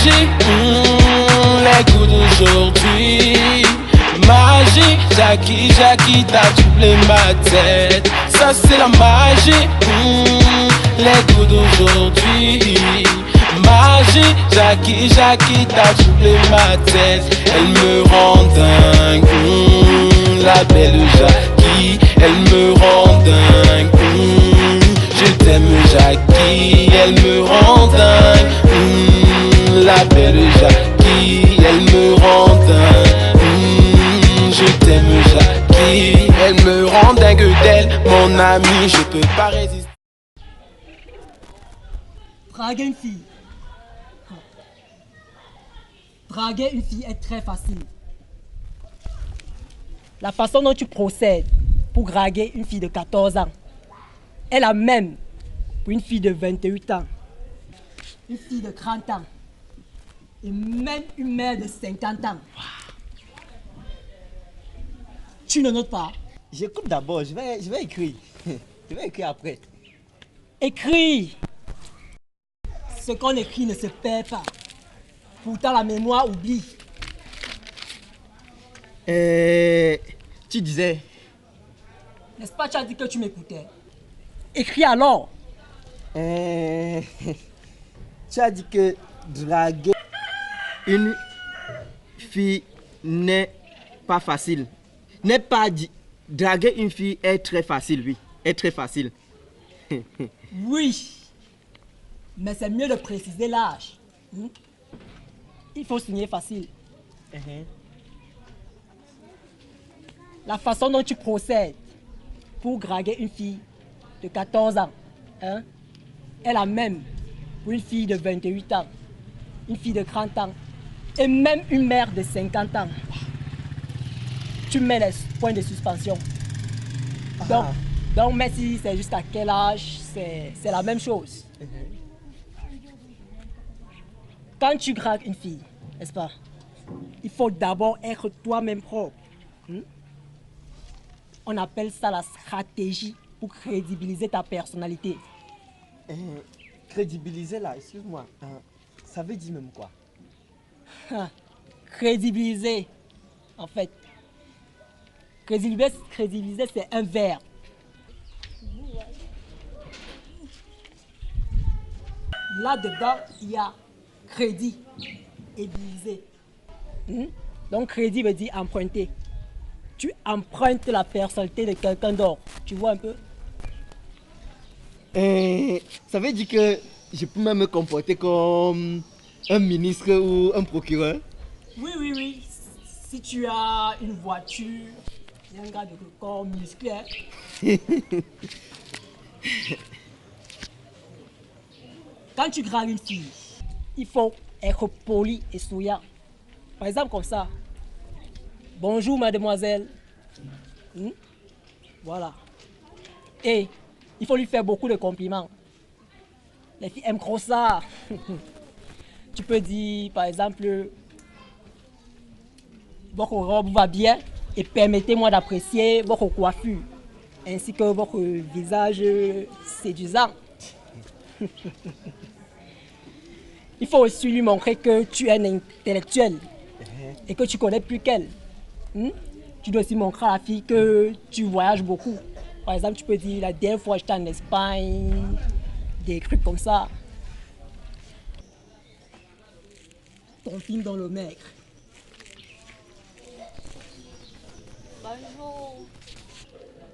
Magie, les goûts d'aujourd'hui. Magie, Jackie, t'as troublé ma tête. Ça c'est la magie, les goûts d'aujourd'hui. Magie, Jackie, t'as troublé ma tête. Elle me rend dingue, la belle Jackie, elle me rend dingue. Je t'aime Jackie, elle me rend dingue. La belle Jackie, elle me rend dingue. Je t'aime Jackie, elle me rend dingue d'elle. Mon ami, je peux pas résister. Draguer une fille. Draguer une fille est très facile. La façon dont tu procèdes pour draguer une fille de 14 ans est la même pour une fille de 28 ans, une fille de 30 ans et même une mère de 50 ans. Tu ne notes pas? J'écoute d'abord, je vais écrire. Je vais écrire après. Écris! Ce qu'on écrit ne se perd pas. Pourtant, la mémoire oublie. Tu disais... N'est-ce pas, tu as dit que tu m'écoutais? Écris alors! Tu as dit que draguer une fille n'est pas facile. N'est pas dit. Draguer une fille est très facile, oui. Est très facile. Oui. Mais c'est mieux de préciser l'âge. Il faut signer facile. La façon dont tu procèdes pour draguer une fille de 14 ans est la même pour une fille de 28 ans, une fille de 30 ans et même une mère de 50 ans. Tu mets les points de suspension. Donc mais si c'est jusqu'à quel âge, c'est la même chose. Quand tu dragues une fille, n'est-ce pas, il faut d'abord être toi-même propre. On appelle ça la stratégie pour crédibiliser ta personnalité. Crédibiliser là, excuse-moi, ça veut dire même quoi? Crédibiliser, en fait. Crédibiliser, c'est un verbe. Là-dedans, il y a crédit et biliser. Donc, crédit veut dire emprunter. Tu empruntes la personnalité de quelqu'un d'autre. Tu vois un peu? Ça veut dire que je peux même me comporter comme un ministre ou un procureur? Oui. Si tu as une voiture et un gars de corps musclé. Quand tu dragues une fille, il faut être poli et souriant. Par exemple comme ça. Bonjour mademoiselle. Voilà. Et il faut lui faire beaucoup de compliments. Les filles aiment trop ça. Tu peux dire par exemple, votre robe va bien et permettez-moi d'apprécier votre coiffure ainsi que votre visage séduisant. Il faut aussi lui montrer que tu es un intellectuel et que tu connais plus qu'elle. Tu dois aussi montrer à la fille que tu voyages beaucoup. Par exemple, tu peux dire la dernière fois j'étais en Espagne, des trucs comme ça. Ton film dans le maigre. Bonjour.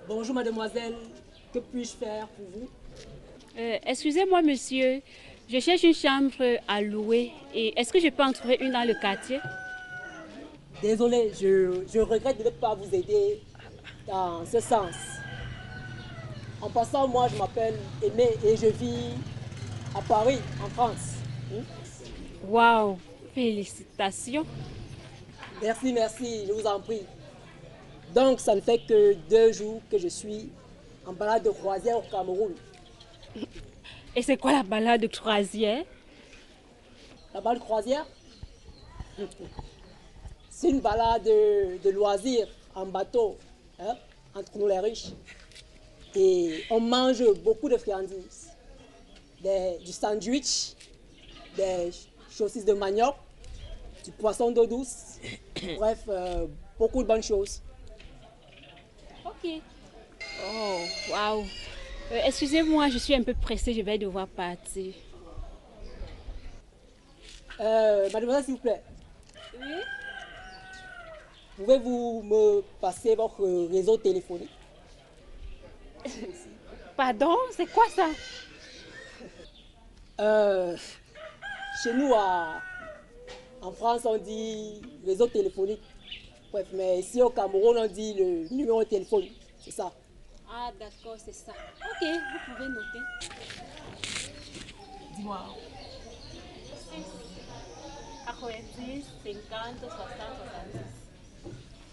Bonjour mademoiselle, que puis-je faire pour vous? Excusez-moi monsieur, je cherche une chambre à louer et est-ce que je peux en trouver une dans le quartier? Désolé, je regrette de ne pas vous aider dans ce sens. En passant, moi je m'appelle Aimé et je vis à Paris, en France. Waouh, félicitations. Merci, je vous en prie. Donc ça ne fait que 2 jours que je suis en balade de croisière au Cameroun. Et c'est quoi la balade de croisière? La balade de croisière, c'est une balade de loisirs en bateau, entre nous les riches. Et on mange beaucoup de friandises, du sandwich, des saucisses de manioc, du poisson d'eau douce. Bref, beaucoup de bonnes choses. Ok. Oh, waouh. Excusez-moi, je suis un peu pressée, je vais devoir partir. Mademoiselle, s'il vous plaît. Oui? Pouvez-vous me passer votre réseau téléphonique? Pardon, c'est quoi ça? Chez nous, en France, on dit réseau téléphonique. Bref, mais ici au Cameroun, on dit le numéro de téléphone. C'est ça. Ah, d'accord, c'est ça. Ok, vous pouvez noter. Dis-moi. 90, 50, 60, 70.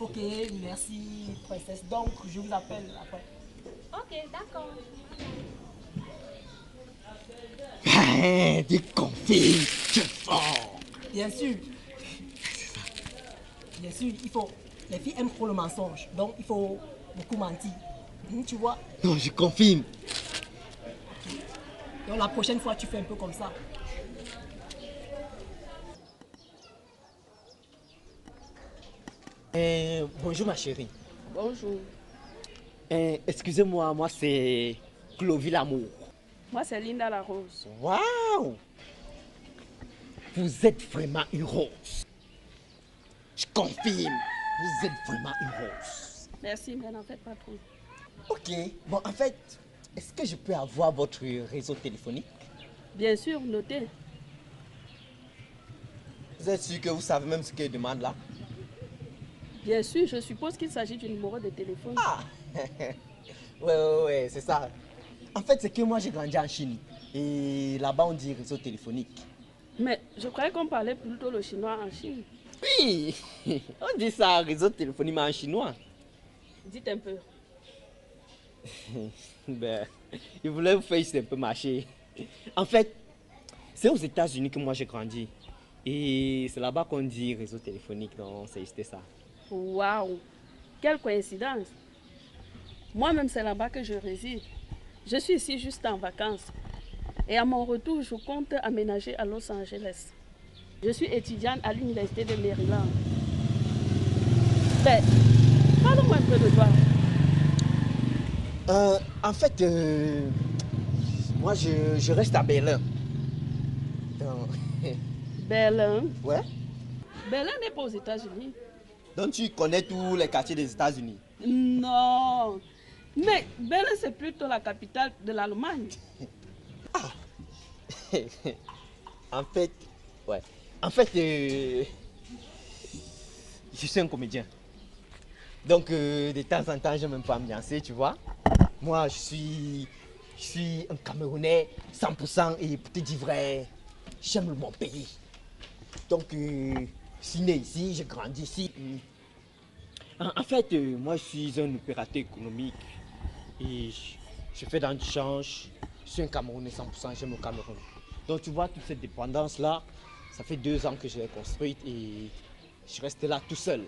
Ok, merci, princesse. Donc, je vous appelle après. Ok, d'accord. Des conflits, c'est fort. Bien sûr. Bien sûr, il faut. Les filles aiment trop le mensonge. Donc, il faut beaucoup mentir. Tu vois? Non, je confirme. Donc, la prochaine fois, tu fais un peu comme ça. Bonjour ma chérie. Bonjour. Excusez-moi, moi c'est Clovie l'amour. Moi, c'est Linda la Rose. Waouh! Vous êtes vraiment une rose. Je confirme, vous êtes vraiment une rose. Merci, mais n'en faites pas trop. Ok, bon en fait, est-ce que je peux avoir votre réseau téléphonique? Bien sûr, notez. Vous êtes sûr que vous savez même ce qu'il demande là? Bien sûr, je suppose qu'il s'agit du numéro de téléphone. Ah! ouais, c'est ça. En fait, c'est que moi j'ai grandi en Chine. Et là-bas on dit réseau téléphonique. Mais je croyais qu'on parlait plutôt le chinois en Chine. Oui, on dit ça réseau téléphonique mais en chinois. Dites un peu. Ben, il voulait vous faire un peu marcher. En fait, c'est aux États-Unis que moi j'ai grandi. Et c'est là-bas qu'on dit réseau téléphonique, donc c'est juste ça. Waouh! Quelle coïncidence! Moi-même, c'est là-bas que je réside. Je suis ici juste en vacances. Et à mon retour, je compte aménager à Los Angeles. Je suis étudiante à l'université de Maryland. Ben, parle-moi un peu de toi. En fait, moi je reste à Berlin. Donc, Berlin. ouais? Berlin n'est pas aux États-Unis. Donc tu connais tous les quartiers des États-Unis? Non. Mais Berlin, c'est plutôt la capitale de l'Allemagne. Ah. En fait, ouais. En fait, je suis un comédien. Donc, de temps en temps, j'aime un peu ambiancer, tu vois. Moi, je suis un Camerounais 100% et pour te dire vrai, j'aime mon pays. Donc, je suis né ici, j'ai grandi ici. En fait, moi, je suis un opérateur économique et je fais dans le change. Je suis un Camerounais 100%, j'aime le Cameroun. Donc, tu vois, toute cette dépendance-là, ça fait 2 ans que je l'ai construite et je reste là tout seul.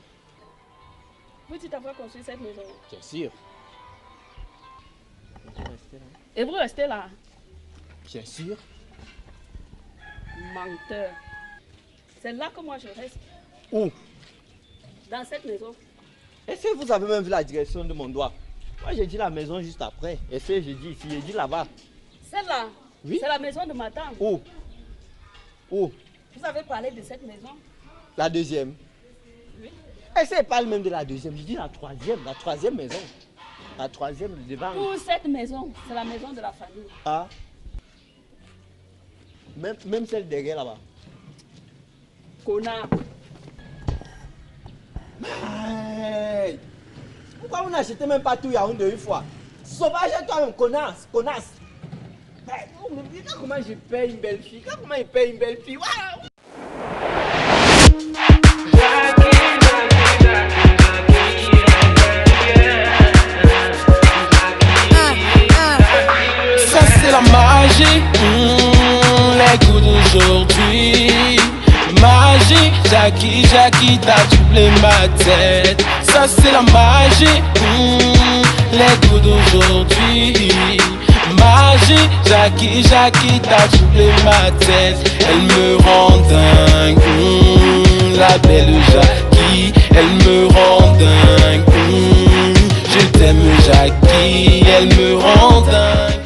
Vous dites avoir construit cette maison. Bien sûr. Et vous restez là? Bien sûr. Menteur. C'est là que moi je reste. Où? Dans cette maison. Est-ce que vous avez même vu la direction de mon doigt? Moi, j'ai dit la maison juste après. Est-ce que j'ai dit ici? J'ai dit là-bas. Celle-là? Oui. C'est la maison de ma tante. Où? Où? Vous avez parlé de cette maison? La deuxième. Oui. Est-ce qu'elle parle même de la deuxième? Je dis la troisième maison. La troisième devant. Pour cette maison, c'est la maison de la famille. Ah. Même celle derrière là-bas. Connard. Hey. Pourquoi vous n'achetez même pas tout Yaoundé une fois? Sauvage toi-même, connasse. Hey, regarde comment je paye une belle fille. Regarde comment je paye une belle fille. Waouh. Ça c'est la magie, les goûts d'aujourd'hui. Magie, Jackie, t'as doublé ma tête. Ça c'est la magie, les goûts d'aujourd'hui. magie. Jackie, Jackie, t'as troublé ma tête. Elle me rend dingue. La belle Jackie, elle me rend dingue. Je t'aime Jackie, elle me rend dingue.